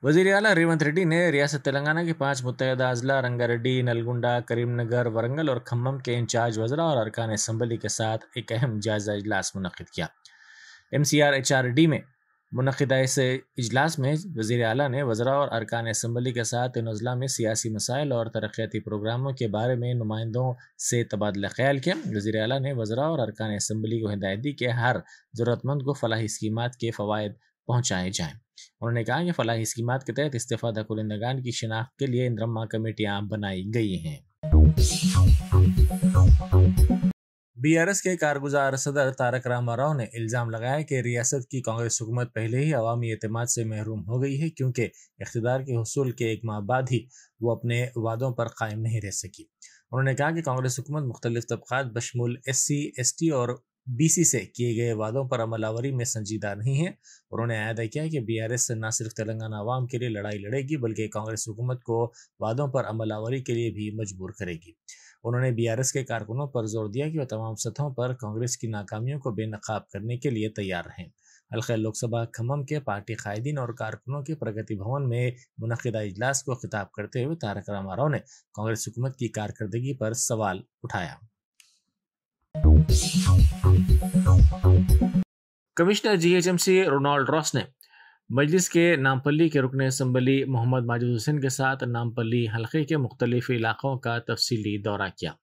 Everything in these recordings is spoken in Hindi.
वज़ीर आला रेवंत रेड्डी ने रियासत तेलंगाना के 5 मुत्तहदा अजला रंगारेड्डी, नलगुंडा, करीमनगर, वरंगल और खम्मम के इंचार्ज वज़रा और अरकान असम्बली के साथ एक अहम जायजा इजलास मुनक़िद किया। MCRHRD में मुनक़िदा इस इजलास में वज़ीर आला ने वज़रा और अरकान असम्बली के साथ इन अजला में सियासी मसाइल और तरक्याती प्रोग्रामों के बारे में नुमाइंदों से तबादला ख्याल किया। वज़ीर आला ने वज़रा और अरकान असम्बली को हिदायत दी कि हर ज़रूरतमंद को फलाही स्कीमात के फ़वाइद पहुँचाए जाएँ। उन्होंने कहा कि फलाही स्कीमात के तहत इस्तेफ़ादा कुनिंदगान की शिनाख्त के लिए इंद्रम्मा कमेटियाँ बनाई गई हैं। BRS के कारगुजार सदर तारक रामा राव ने इल्ज़ाम लगाया कि रियासत की कांग्रेस हुकूमत पहले ही अवामी एतमाद से महरूम हो गई है, क्योंकि इख्तिदार के हुसूल के 1 माह बाद ही वो अपने वादों पर कायम नहीं रह सकी। उन्होंने कहा कि कांग्रेस हुकूमत मुख्तलिफ तबक़ात बशमूल SC, ST और BC से किए गए वादों पर अमलावरी में संजीदा नहीं है। उन्होंने अदा किया कि BRS न सिर्फ तेलंगाना अवाम के लिए लड़ाई लड़ेगी, बल्कि कांग्रेस हुकूमत को वादों पर अमलावरी के लिए भी मजबूर करेगी। उन्होंने BRS के कारकुनों पर जोर दिया कि वह तमाम सतहों पर कांग्रेस की नाकामियों को बेनकाब करने के लिए तैयार रहें। हल्का लोकसभा खम्मम के पार्टी कायदीन और कारकुनों के प्रगति भवन में मुनक़िदा इजलास को खिताब करते हुए तारक रामा राव ने कांग्रेस हुकूमत की कारकर्दगी पर सवाल उठाया। कमिश्नर GHMC रोनाल्ड रॉस ने मजलिस के नामपल्ली के रुकन असम्बली मोहम्मद माजिद हुसैन के साथ नामपल्ली हल्के के मुख्तलिफ इलाक़ों का तफसीली दौरा किया।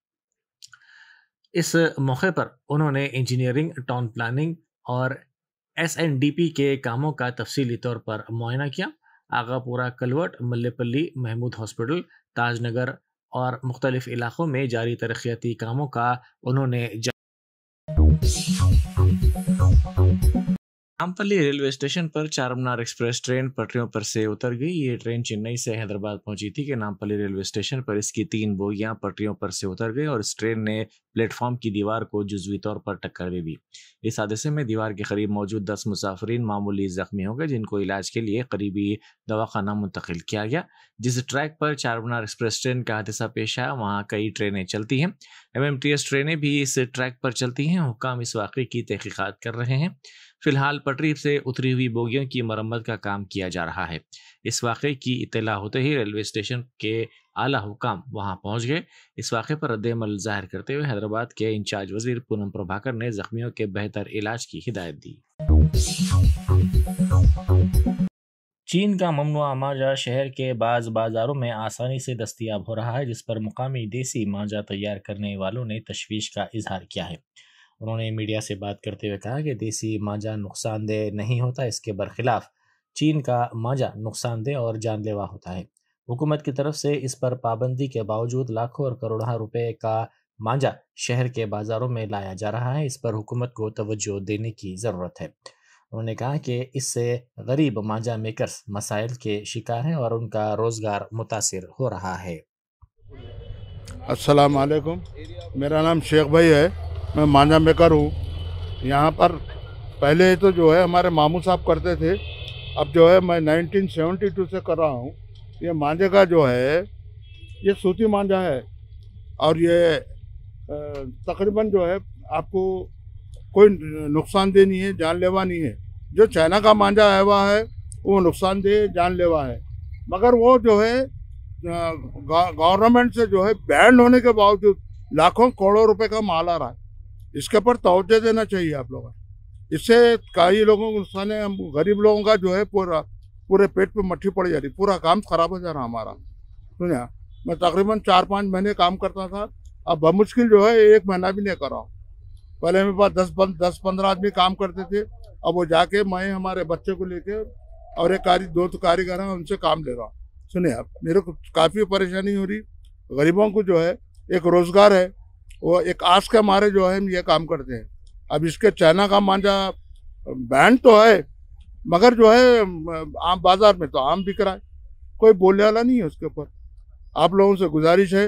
इस मौके पर उन्होंने इंजीनियरिंग, टाउन प्लानिंग और SNDP के कामों का तफसीली तौर पर मुआयना किया। आगापुरा कलवट, मल्लेपल्ली, महमूद हॉस्पिटल, ताजनगर और मुख्तलिफ इलाक़ों में जारी तरक्याती कामों का उन्होंने नामपल्ली रेलवे स्टेशन पर चारमीनार एक्सप्रेस ट्रेन पटरियों पर से उतर गई। ये ट्रेन चेन्नई से हैदराबाद पहुंची थी कि नामपल्ली रेलवे स्टेशन पर इसकी 3 बोगियां पटरियों पर से उतर गई और इस ट्रेन ने प्लेटफॉर्म की दीवार को जुज़वी तौर पर टक्कर दे दी। इस हादसे में दीवार के करीब मौजूद 10 मुसाफिरीन मामूली जख्मी हो गए, जिनको इलाज के लिए करीबी दवाखाना मुंतकिल किया गया। जिस ट्रैक पर चारमीनार एक्सप्रेस ट्रेन का हादसा पेश आया, वहाँ कई ट्रेनें चलती हैं। MMTS ट्रेनें भी इस ट्रैक पर चलती हैं। हुक्काम इस वाक़े की तहकीकात कर रहे हैं। फिलहाल पटरी से उतरी हुई बोगियों की मरम्मत का काम किया जा रहा है। इस वाक़े की इत्तला होते ही रेलवे स्टेशन के आला हुकाम वहां पहुंच गए। इस वाक़े पर रद्द-ए-अमल जाहिर करते हुए हैदराबाद के इंचार्ज वज़ीर पूनम प्रभाकर ने जख्मियों के बेहतर इलाज की हिदायत दी। चीन का ममनुआ मांझा शहर के बाज़ बाज़ारों में आसानी से दस्तयाब हो रहा है, जिस पर मुकामी देसी मांझा तैयार करने वालों ने तशवीश का इजहार किया है। उन्होंने मीडिया से बात करते हुए कहा कि देसी मांझा नुकसानदेह नहीं होता, इसके बरखिलाफ चीन का मांझा नुकसानदेह और जानलेवा होता है। हुकूमत की तरफ से इस पर पाबंदी के बावजूद लाखों और करोड़ों रुपए का मांझा शहर के बाज़ारों में लाया जा रहा है। इस पर हुकूमत को तवज्जो देने की ज़रूरत है। उन्होंने कहा कि इससे गरीब मांझा मेकर्स मसाइल के शिकार हैं और उनका रोज़गार मुतासिर हो रहा है। अस्सलाम वालेकुम, मेरा नाम शेख भाई है, मैं मांझा मेकर हूँ। यहाँ पर पहले तो जो है हमारे मामू साहब करते थे, अब जो है मैं 1972 से कर रहा हूँ। ये मांझे का जो है ये सूती मांझा है और ये तकरीबन जो है आपको कोई नुकसानदेह नहीं है, जानलेवा नहीं है। जो चाइना का मांझा आया हुआ है वो नुकसानदेह जानलेवा है, मगर वो जो है गवर्नमेंट से जो है बैन होने के बावजूद लाखों करोड़ों रुपए का माल आ रहा है। इसके ऊपर तवज्जो देना चाहिए आप लोगों को। इससे कई लोगों को नुकसान है, गरीब लोगों का जो है पूरे पेट पे मट्ठी पड़ जा रही, पूरा काम खराब हो जा रहा हमारा। सुनिए, मैं तकरीबन 4-5 महीने काम करता था, अब बमुश्किल जो है 1 महीना भी नहीं कर रहा हूँ। पहले मेरे पास 10-15 आदमी काम करते थे, अब वो जाके मैं हमारे बच्चे को लेके और एक दो कारीगर हैं उनसे काम ले रहा हूँ। सुनिए, आप मेरे को काफ़ी परेशानी हो रही। गरीबों को जो है एक रोज़गार है, वो एक आस के मारे जो है हम ये काम करते हैं। अब इसके चाइना का मांझा बैन तो है, मगर जो है आम बाज़ार में तो आम बिक रहा है, कोई बोलने वाला नहीं है उसके ऊपर। आप लोगों से गुजारिश है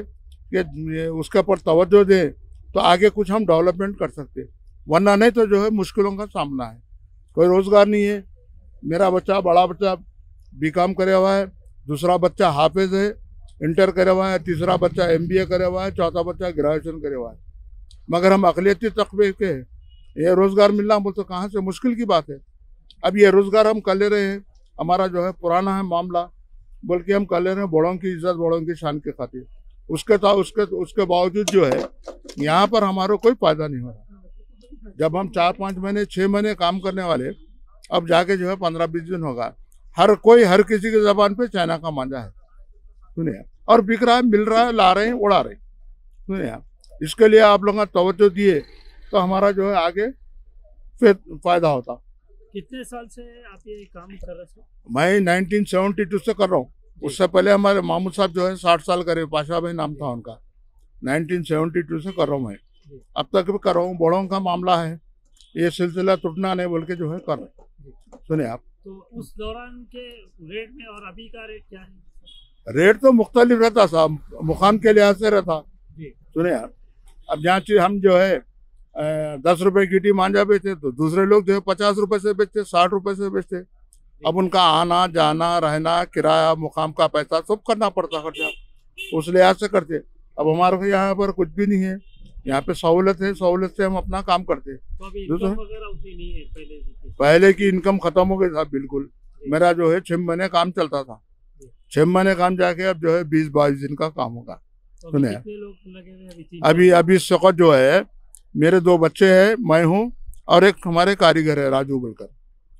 कि उसके ऊपर तवज्जो दें तो आगे कुछ हम डेवलपमेंट कर सकते हैं, वरना नहीं तो जो है मुश्किलों का सामना है। कोई रोज़गार नहीं है। मेरा बच्चा, बड़ा बच्चा BCom करे हुआ है, दूसरा बच्चा हाफिज है, इंटर करे हुआ है, तीसरा बच्चा MBA करे हुआ है, चौथा बच्चा ग्रेजुएशन करे हुआ है, मगर हम अक़लियती तबके के हैं। ये रोज़गार मिलना बोल तो कहाँ से, मुश्किल की बात है। अब ये रोज़गार हम कर ले रहे हैं, हमारा जो है पुराना है मामला, बल्कि हम कह ले रहे हैं बड़ों की इज्जत बड़ों की शान के खातिर। उसके बावजूद जो है यहाँ पर हमारा कोई फायदा नहीं हो रहा। जब हम 4-5 महीने 6 महीने काम करने वाले, अब जाके जो है 15-20 दिन होगा, हर किसी की जबान पे चाइना का मांझा है, सुनिए, और बिक रहा है, मिल रहा है, ला रहे हैं, उड़ा रहे हैं, सुनिए। इसके लिए आप लोग तवज्जो दिए तो हमारा जो है आगे फिर फायदा होता। कितने साल से आप ये काम कर रहे थे? मैं 1972 से कर रहा हूँ। उससे पहले हमारे मामूद साहब जो है 60 साल करे, पाशा भाई नाम था उनका। 1972 से कर रहा हूँ मैं, अब तक भी कर रहा हूँ। बड़ों का मामला है, ये सिलसिला टूटना नहीं बोल के जो है कर रहे हैं। सुनिए आप, तो उस दौरान के रेट में और अभी का रेट क्या है? रेट तो मुख्तलिफ रहता साहब, मुकाम के लिहाज से रहता। सुनिए आप, अब जहाँ चीज हम जो है 10 रुपए गिटी मांझा बेचते तो दूसरे लोग जो है 50 रुपए से बेचते, 60 रुपए से बेचते। अब उनका आना जाना रहना, किराया, मुकाम का पैसा सब करना पड़ता खर्चा, उस लिहाज से करते। अब हमारे को यहाँ पर कुछ भी नहीं है, यहाँ पे सहूलत है, सहूलत से हम अपना काम करते। तो अभी इनकम वगैरह उतनी नहीं है पहले की इनकम खत्म हो गई था बिल्कुल। मेरा जो है 6 महीने काम चलता था, 6 महीने काम जाके अब जो है 20-22 दिन का काम होगा। सुने अभी इस वक्त जो है मेरे 2 बच्चे हैं, मैं हूँ और एक हमारे कारीगर है राजू बोलकर,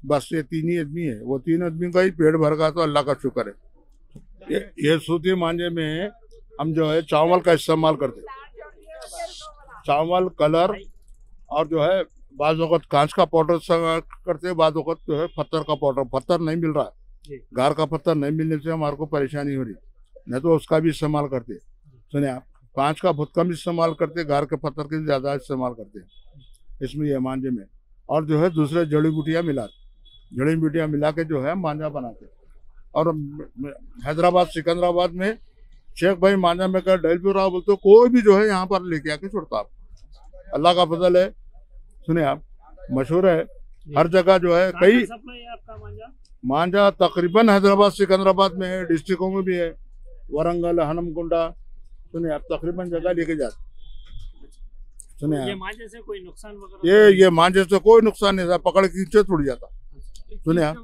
बस ये 3 ही आदमी है। वो 3 आदमी का ही पेट भर का तो अल्लाह का शुक्र है। ये सूती मांझे में हम जो है चावल का इस्तेमाल करते, चावल, कलर, और जो है बाज़ वक़्त कांच का पाउडर करते, बाज़ वक़्त जो है पत्थर का पाउडर। पत्थर नहीं मिल रहा है, गार का पत्थर नहीं मिलने से हमारे को परेशानी हो रही, नहीं तो उसका भी इस्तेमाल करते। सुनिए आप, कांच का बहुत कम इस्तेमाल करते, गार के पत्थर के ज़्यादा इस्तेमाल करते इसमें ये मांझे में। और जो है दूसरे जड़ी बूटियाँ मिला के जो है मांझा बनाते। और हैदराबाद, सिकंदराबाद में शेख भाई मांझा में कर डलपुर रहा बोलते, कोई भी जो है यहाँ पर लेके आके छोड़ता। आप अल्लाह का फजल है। सुने आप, मशहूर है हर जगह जो है। कई मांझा तकरीबन हैदराबाद, सिकंदराबाद में है, डिस्ट्रिक्टों में भी है, वरंगल, हनमकुंडा, सुने आप तकरीबन जगह लेके जाते। सुने ये मांझे से कोई नुकसान वगैरह? ये मांझे से कोई नुकसान नहीं था, पकड़ खींचे छुड़ जाता। सुने आप,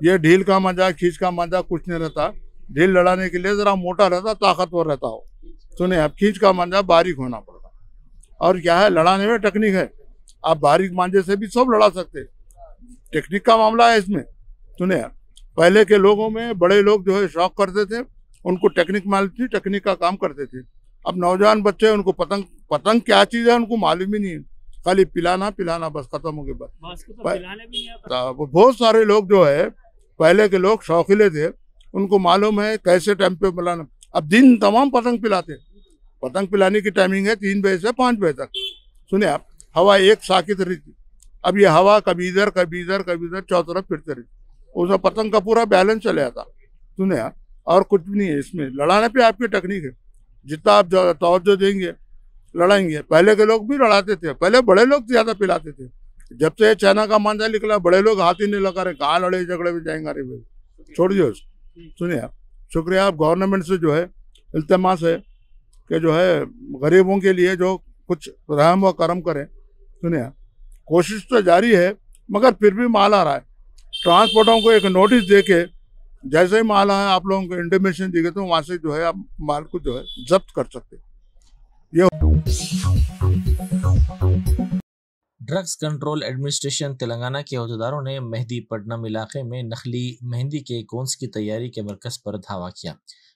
ये ढील का मांझा, खींच का मांझा कुछ नहीं रहता। ढील लड़ाने के लिए जरा मोटा रहता, ताकतवर रहता हो। सुने आप, खींच का मांझा बारीक होना पड़ता। और क्या है, लड़ाने में टेक्निक है, आप बारीक मांझे से भी सब लड़ा सकते, टेक्निक का मामला है इसमें। सुने आप, पहले के लोगों में बड़े लोग जो है शौक करते थे, उनको टेक्निक मालूम थी, टेक्निक का काम करते थे। अब नौजवान बच्चे, उनको पतंग क्या चीज है उनको मालूम ही नहीं है, खाली पिलाना बस, खत्म हो गया बस। बहुत सारे लोग जो है पहले के लोग शौकीले थे, उनको मालूम है कैसे टाइम पे पिलाना। अब दिन तमाम पतंग पिलाते, पतंग पिलाने की टाइमिंग है 3 बजे से 5 बजे तक। सुने आप, हवा एक साकित रहती। अब ये हवा कभी इधर कभी इधर कभी इधर चौतरफ फिरते रहती, उसमें पतंग का पूरा बैलेंस चले जाता। सुने आप, और कुछ भी नहीं है इसमें। लड़ाने पे आपकी टेक्निक है, जितना आप तवज्जो देंगे लड़ाएंगे। पहले के लोग भी लड़ाते थे, पहले बड़े लोग ज्यादा पिलाते थे। जब से चाइना का मांझा निकला, बड़े लोग हाथ ही नहीं लगा रहे, कहाँ लड़े झगड़े में जाएंगे, अरे भाई छोड़ दियो। सुनिए आप, शुक्रिया। आप गवर्नमेंट से जो है इल्तिमास है कि जो है गरीबों के लिए जो कुछ रहम व करम करें। सुनिए, कोशिश तो जारी है, मगर फिर भी माल आ रहा है। ट्रांसपोर्टों को एक नोटिस दे के जैसे ही माल आया आप लोगों को इंटीमेशन दी गई, तो वहाँ से जो है आप माल को जो है जब्त कर सकते। ये ड्रग्स कंट्रोल एडमिनिस्ट्रेशन तेलंगाना के अहदेदारों ने मेहदीपट्टनम इलाके में नकली मेहंदी के कोन्स की तैयारी के मरकज पर धावा किया।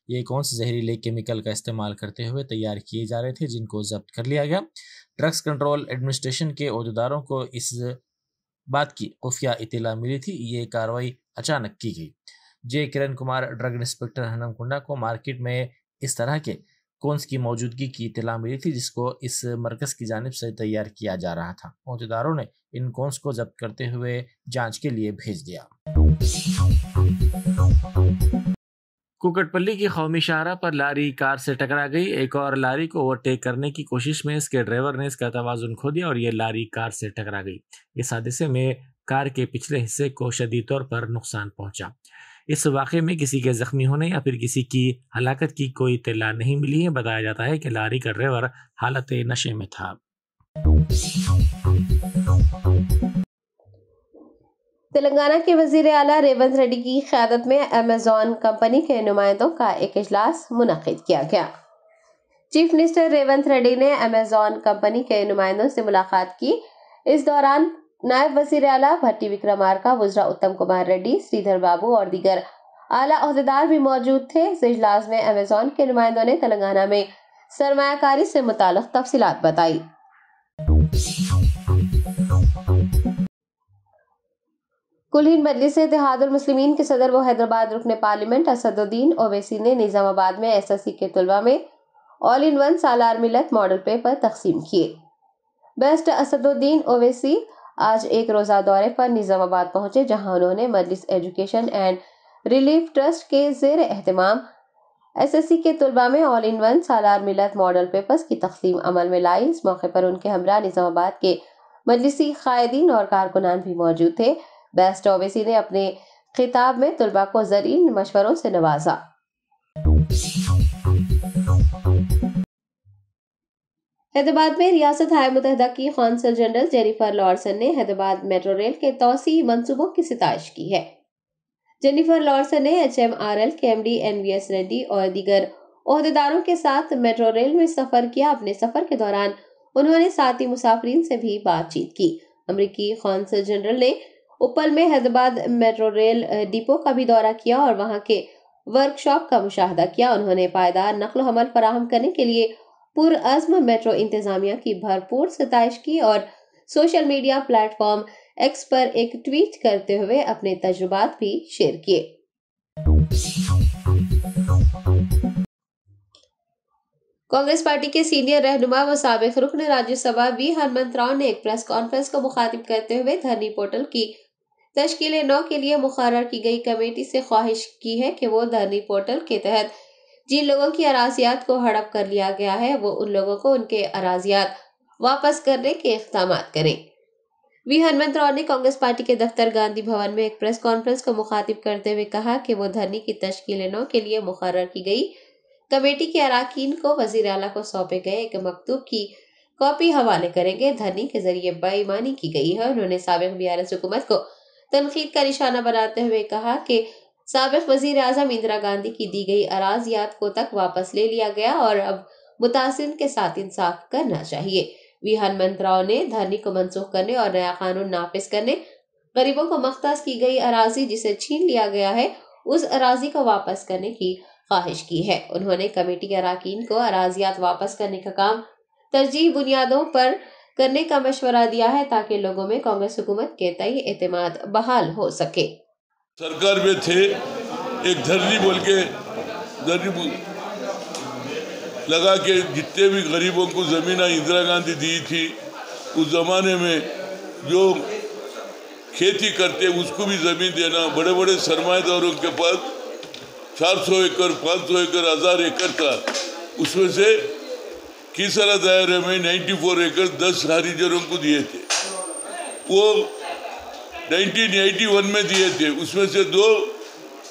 ये कोन्स जहरीले केमिकल का इस्तेमाल करते हुए तैयार किए जा रहे थे, जिनको जब्त कर लिया गया। ड्रग्स कंट्रोल एडमिनिस्ट्रेशन के अहदेदारों को इस बात की खुफिया इत्तला मिली थी। ये कार्रवाई अचानक की गई। जे किरण कुमार, ड्रग इंस्पेक्टर हनमकुंडा, को मार्केट में इस तरह के कोन्स की मौजूदगी की इत्तला मिली थी, जिसको इस मरकज की जानिब से तैयार किया जा रहा था। अहदेदारों ने इन कोन्स को जब्त करते हुए जांच के लिए भेज दिया। कुकटपल्ली की कौमी शाहरा पर लारी कार से टकरा गई। एक और लारी को ओवरटेक करने की कोशिश में इसके ड्राइवर ने इसका तवाजुन खो दिया और ये लारी कार से टकरा गई। इस हादसे में कार के पिछले हिस्से को शदीद तौर पर नुकसान पहुंचा। इस वाक़े में किसी के जख्मी होने या फिर किसी की हलाकत की कोई इत्तला नहीं मिली है। बताया जाता है कि लारी का ड्राइवर हालत नशे में था। तेलंगाना के वजीर आला रेवंत रेड्डी की क़यादत में अमेज़न कंपनी के नुमाइंदों का एक इजलास मुनक्किद किया गया। चीफ मिनिस्टर रेवंत रेड्डी ने अमेज़न कंपनी के नुमाइंदों से मुलाकात की। इस दौरान नायब वजीर आला भट्टी विक्रमार्का, वज़रा उत्तम कुमार रेड्डी, श्रीधर बाबू और दीगर आला ओहदेदार भी मौजूद थे। इस इजलास में अमेज़न के नुमाइंदों ने तेलंगाना में सरमायाकारी से मुताल्लिक़ तफसीलात बताई। कुल हिंद मजलिस इत्तेहादुल मुस्लिमीन के सदर व हैदराबाद रुकने पार्लियामेंट असदुद्दीन ओवैसी ने निजामाबाद में एसएससी के तलबा में ऑल इन वन सालार मिलत मॉडल पेपर तकसीम किए। बेस्ट असदुद्दीन ओवैसी आज एक रोजा दौरे पर निजामाबाद पहुंचे, जहां उन्होंने मजलिस एजुकेशन एंड रिलीफ ट्रस्ट के ज़ेर एहतमाम एसएससी के तलबा में ऑल इन वन सालार मिलत मॉडल पेपर्स की तकसीम अमल में लाई। इस मौके पर उनके हमरा निजामाबाद के मजलिसी कायदीन और कारकुनान भी मौजूद थे। बेस्ट ओवैसी ने अपने खिताब में तलबा को ज़रीन मशवरों से नवाजा। हैदराबाद में रियासत हाय मुत्तहिदा की कौंसल जनरल जेनिफर लॉर्सन ने हैदराबाद मेट्रो रेल के तौसी मंसूबों की सितारिश की है। जेनिफर लॉर्सन ने HMRL के MD NVS रेड्डी और दीगर ओहदेदारों के साथ मेट्रो रेल में सफर किया। अपने सफर के दौरान उन्होंने साथी मुसाफिरीन से भी बातचीत की। अमरीकी कौंसल जनरल ने उपल में हैदराबाद मेट्रो रेल डिपो का भी दौरा किया और वहां के वर्कशॉप का मुशाहदा किया। उन्होंने पायदार नक्ल हमल फराहम करने के लिए पुरअज़्म मेट्रो इंतजामिया की भरपूर सताइश की और सोशल मीडिया प्लेटफॉर्म एक्स पर एक ट्वीट करते हुए अपने तजुर्बात भी शेयर किए। कांग्रेस पार्टी के सीनियर रहनुमा व साबिक रुकन राज्यसभा वी हनुमंत राव ने एक प्रेस कॉन्फ्रेंस को मुखातिब करते हुए धरनी पोर्टल की तश्कील 9 के लिए मुकर्रर की गई कमेटी से ख्वाहिश की है कि वो धरनी पोर्टल के तहत जिन लोगों की अराजियात को हड़प कर लिया गया है वो उन लोगों को उनके अराजियात वापस करने के इक़दाम करें। वी हनुमंत राव ने कांग्रेस पार्टी के दफ्तर गांधी भवन में एक प्रेस कॉन्फ्रेंस को मुखातिब करते हुए कहा कि वो धरनी की तश्कील 9 के लिए मुकर्रर की गई कमेटी के अराकीन को वजीर आला को सौंपे गए एक मकतूब की कॉपी हवाले करेंगे। धरनी के जरिए बेईमानी की गई है। उन्होंने साबिक BRS हुकूमत को तनकीद का निशाना बनाते हुए कहा कि साबिक वजीर आजम इंदिरा गांधी की दी गई अराजियात को तक वापस ले लिया गया और अब मुतासिन के साथ इंसाफ करना चाहिए। वी हनुमंत राव ने धरनी को मनसूख करने और नया कानून नाफिज करने, गरीबों को मख्तास की गई अराजी जिसे छीन लिया गया है उस अराजी को वापस करने की ख्वाहिश की है। उन्होंने कमेटी के अराकीन को अराजियात वापस करने का काम तरजीह बुनियादों पर करने का मशवरा दिया है ताकि लोगों में कांग्रेस हुकूमत के तय एतमाद बहाल हो सके। सरकार में थे एक धरनी बोल के धरनी लगा के जितने भी गरीबों को ज़मीन इंदिरा गांधी दी थी उस ज़माने में जो खेती करते उसको भी ज़मीन देना। बड़े बड़े सरमाएदारों के पास 400 एकड़ 500 एकड़ 1000 एकड़ था। उसमें से किसारा दायरे में 94 एकड़ 10 हारीजरों को दिए थे। वो 1981 में दिए थे। उसमें से 2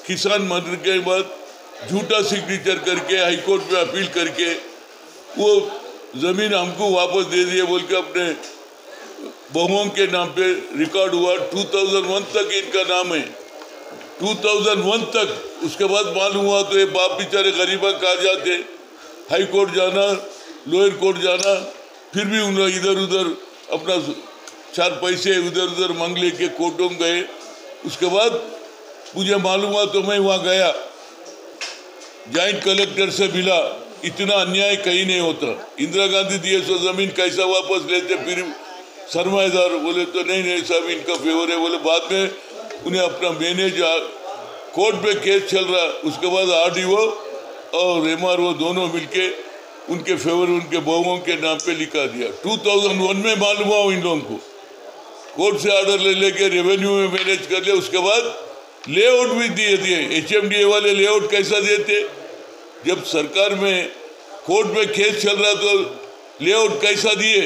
किसान मरने के बाद झूठा सिग्नेचर करके हाई कोर्ट में अपील करके वो ज़मीन हमको वापस दे दिए बोल के अपने बहुओं के नाम पे रिकॉर्ड हुआ। 2001 तक इनका नाम है, 2001 तक। उसके बाद मालूम हुआ तो ये बाप बेचारे गरीबा कहा जाते, हाई कोर्ट जाना, लोअर कोर्ट जाना, फिर भी उन इधर उधर अपना 4 पैसे उधर उधर मांग लेके कोर्टों में गए। उसके बाद मुझे मालूम हुआ तो मैं वहाँ गया, जॉइंट कलेक्टर से मिला। इतना अन्याय कहीं नहीं होता। इंदिरा गांधी दिए सो ज़मीन कैसा वापस लेते? फिर सरमाएदार बोले तो नहीं साहब इनका फेवर है बोले। बाद में उन्हें अपना मैनेज कोर्ट पे केस चल रहा, उसके बाद RDO और MRO दोनों मिलके उनके फेवर उनके बहुओं के नाम पे लिखा दिया। 2001 में मालूम हुआ इन लोगों को, कोर्ट से ऑर्डर ले लेके रेवेन्यू में मैनेज कर लिया। उसके बाद लेआउट भी दिए। HMDA वाले लेआउट कैसा देते? जब सरकार में कोर्ट में केस चल रहा तो लेआउट कैसा दिए?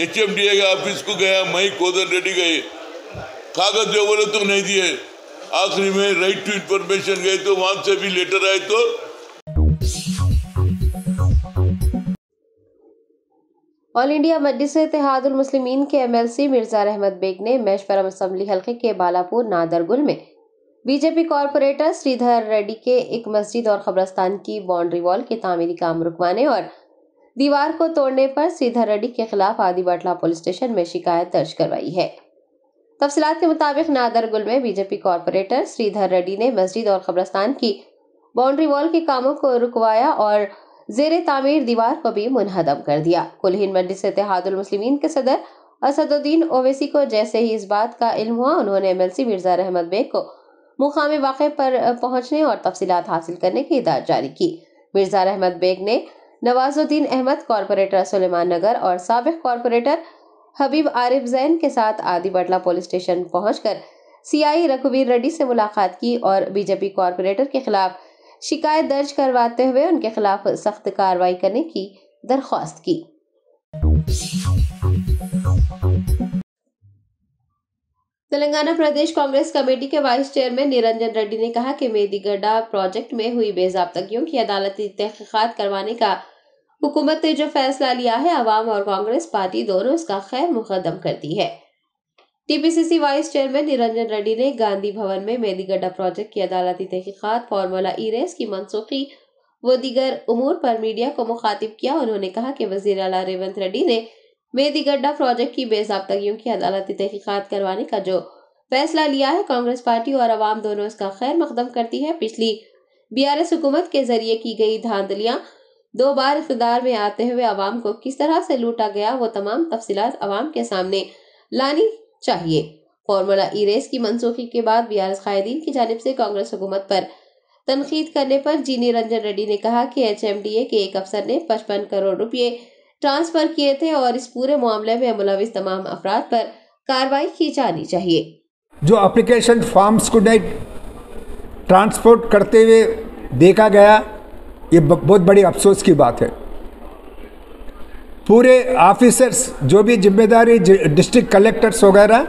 HMDA के ऑफिस को गया, मैं कोदन रेड्डी गए, कागज जो बोले तो नहीं दिए। आखिरी में राइट टू इंफॉर्मेशन गए तो वहां से भी लेटर आए तो। ऑल इंडिया मजलिस इत्तेहादुल मुस्लिमीन के MLC मिर्जा रहमत बेग ने मेशपरम असम्बली हल्के के बालापुर नादरगुल में बीजेपी कॉरपोरेटर श्रीधर रेड्डी के एक मस्जिद और कब्रस्तान की बाउंड्री वॉल के तामीरी काम रुकवाने और दीवार को तोड़ने पर श्रीधर रेड्डी के खिलाफ आदि बटला पुलिस स्टेशन में शिकायत दर्ज करवाई है। तफसीलात के मुताबिक नादरगुल में बीजेपी कॉरपोरेटर श्रीधर रेड्डी ने मस्जिद और कब्रस्तान की बाउंड्री वॉल के कामों को रुकवाया और जेरे तामीर दीवार को भी मुनहदम कर दिया। कुल हिंद मजलिस इत्तेहादुल मुस्लिमीन के सदर असदुद्दीन ओवैसी को जैसे ही इस बात का इल्म हुआ, उन्होंने MLC मिर्जा रहमत बेग को मुकामी वाक़े पर पहुंचने और तफसीलात हासिल करने की हिदायत जारी की। मिर्जा रहमत बेग ने नवाजुद्दीन अहमद कॉरपोरेटर सुलेमान नगर और साबिक कॉरपोरेटर हबीब आरिफ जैन के साथ आदि बटला पुलिस स्टेशन पहुंचकर CI रघुवीर रेड्डी से मुलाकात की और बीजेपी कॉरपोरेटर के खिलाफ शिकायत दर्ज करवाते हुए उनके खिलाफ सख्त कार्रवाई करने की दरख्वास्त की। तेलंगाना प्रदेश कांग्रेस कमेटी के वाइस चेयरमैन निरंजन रेड्डी ने कहा कि मेदीगड्डा प्रोजेक्ट में हुई बेज़ाब्तगियों की अदालती तहकीकात करवाने का हुकूमत ने जो फैसला लिया है, अवाम और कांग्रेस पार्टी दोनों इसका खैर मुकद्दम करती है। TPCC vice chairman Niranjan Reddy ने गांधी भवन में मेदीगड्डा प्रोजेक्ट की अदालती तहकीकात, फार्मूला ई-रेस की मनसूखी व दीगर उमूर पर मीडिया को मुखातिब किया। उन्होंने कहा कि वजीर आला रेवंत रेड्डी ने मेदीगड्डा प्रोजेक्ट की बेज़ाब्तगियों की अदालती तहकीकात करवाने का जो फैसला लिया है, कांग्रेस पार्टी और अवाम दोनों इसका खैर मकदम करती है। पिछली BRS हुकूमत के जरिए की गई धांधलियां 2 बार इख्तिदार में आते हुए अवाम को किस तरह से लूटा गया, वो तमाम तफसीलात अवाम के सामने लानी चाहिए। फार्मूला ई-रेस की मनसूखी के बाद BRS कायदीन की जानिब से कांग्रेस हुकूमत पर तनकीद करने पर जी निरंजन रेड्डी ने कहा कि HMDA के एक अफसर ने 55 करोड़ रुपए ट्रांसफर किए थे और इस पूरे मामले में मुलविस तमाम अफराद पर कार्रवाई की जानी चाहिए। जो एप्लीकेशन फॉर्म्स को नहीं ट्रांसपोर्ट करते हुए देखा गया, ये बहुत बड़ी अफसोस की बात है। पूरे ऑफिसर्स जो भी जिम्मेदारी, डिस्ट्रिक्ट कलेक्टर्स वगैरह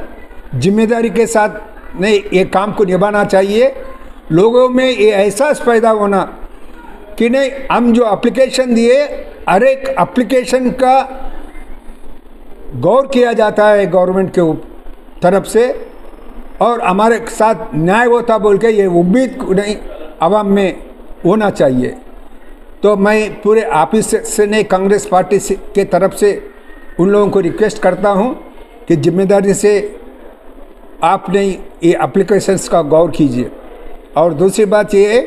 जिम्मेदारी के साथ नहीं ये काम को निभाना चाहिए। लोगों में ये एहसास पैदा होना कि नहीं, हम जो एप्लीकेशन दिए हर एक एप्लीकेशन का गौर किया जाता है गवर्नमेंट के तरफ से और हमारे साथ न्याय होता बोल के ये उम्मीद नहीं आवाम में होना चाहिए। तो मैं पूरे ऑफिस से ने कांग्रेस पार्टी के तरफ से उन लोगों को रिक्वेस्ट करता हूं कि जिम्मेदारी से आपने ये एप्लीकेशंस का गौर कीजिए। और दूसरी बात ये है,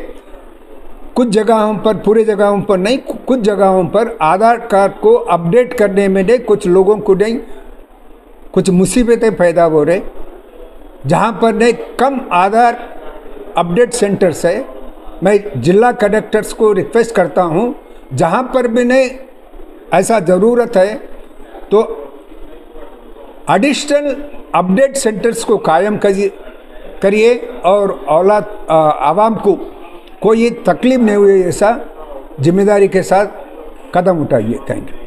कुछ जगहों पर, पूरे जगहों पर नहीं, कुछ जगहों पर आधार कार्ड को अपडेट करने में नहीं, कुछ लोगों को नहीं, कुछ मुसीबतें पैदा हो रहे। जहाँ पर नहीं कम आधार अपडेट सेंटर्स है, मैं जिला कलेक्टर्स को रिक्वेस्ट करता हूँ जहाँ पर भी नहीं ऐसा ज़रूरत है तो एडिशनल अपडेट सेंटर्स को कायम करिए और औलाद आवाम को कोई तकलीफ नहीं हुई ऐसा जिम्मेदारी के साथ कदम उठाइए। Thank you.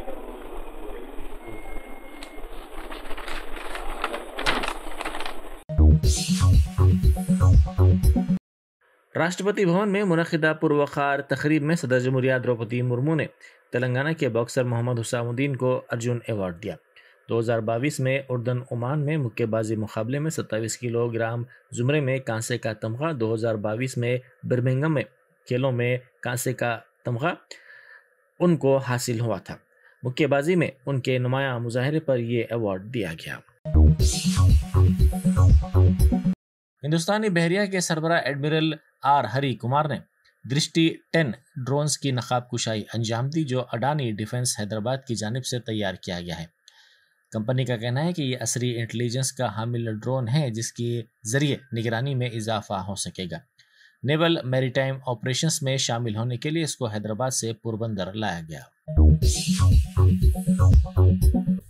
राष्ट्रपति भवन में मुनक़िदा पुरवक़ार तक़रीब में सदर जमहूरिया द्रौपदी मुर्मू ने तेलंगाना के बॉक्सर मोहम्मद हुसामुद्दीन को अर्जुन अवार्ड दिया। 2022 में उर्दन ओमान में मुक्केबाजी मुकाबले में 27 किलोग्राम ज़ुमरे में कांसे का तमगा, 2022 में बर्मिंघम में खेलों में कांसे का तमगा उनको हासिल हुआ था। मुक्केबाजी में उनके नुमाया मुजाहरे पर यह अवार्ड दिया गया। हिंदुस्तानी बहरिया के सरबरा एडमिरल आर हरी कुमार ने दृष्टि 10 ड्रोन्स की नकाब कुशाई अंजाम दी, जो अडानी डिफेंस हैदराबाद की जानिब से तैयार किया गया है। कंपनी का कहना है कि ये असरी इंटेलिजेंस का हामिल ड्रोन है, जिसके जरिए निगरानी में इजाफा हो सकेगा। नेवल मैरीटाइम ऑपरेशंस में शामिल होने के लिए इसको हैदराबाद से पोरबंदर लाया गया।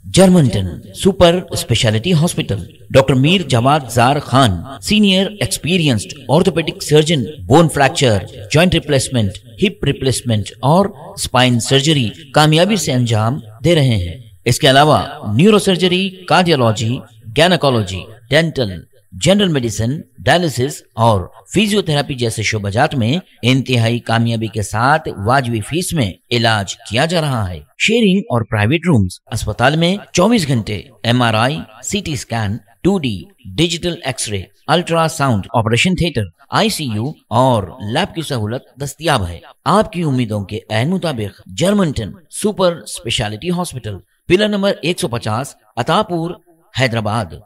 Germanton super speciality hospital, doctor Mir Jawad Jar Khan, senior experienced orthopaedic surgeon, bone fracture, joint replacement, hip replacement और स्पाइन सर्जरी कामयाबी से अंजाम दे रहे हैं। इसके अलावा neuro surgery, cardiology, gynaecology, dental, general medicine, dialysis और फिजियोथेरेपी जैसे शोबाजात में इंतहाई कामयाबी के साथ वाजबी फीस में इलाज किया जा रहा है। शेयरिंग और प्राइवेट रूम्स। अस्पताल में 24 घंटे MRI, CT scan, 2D digital x-ray, ultrasound, operation theatre, ICU और लैब की सहूलत दस्तयाब है। आपकी उम्मीदों के ऐन मुताबिक Germanton super speciality hospital, pillar number 150, Attapur, Hyderabad.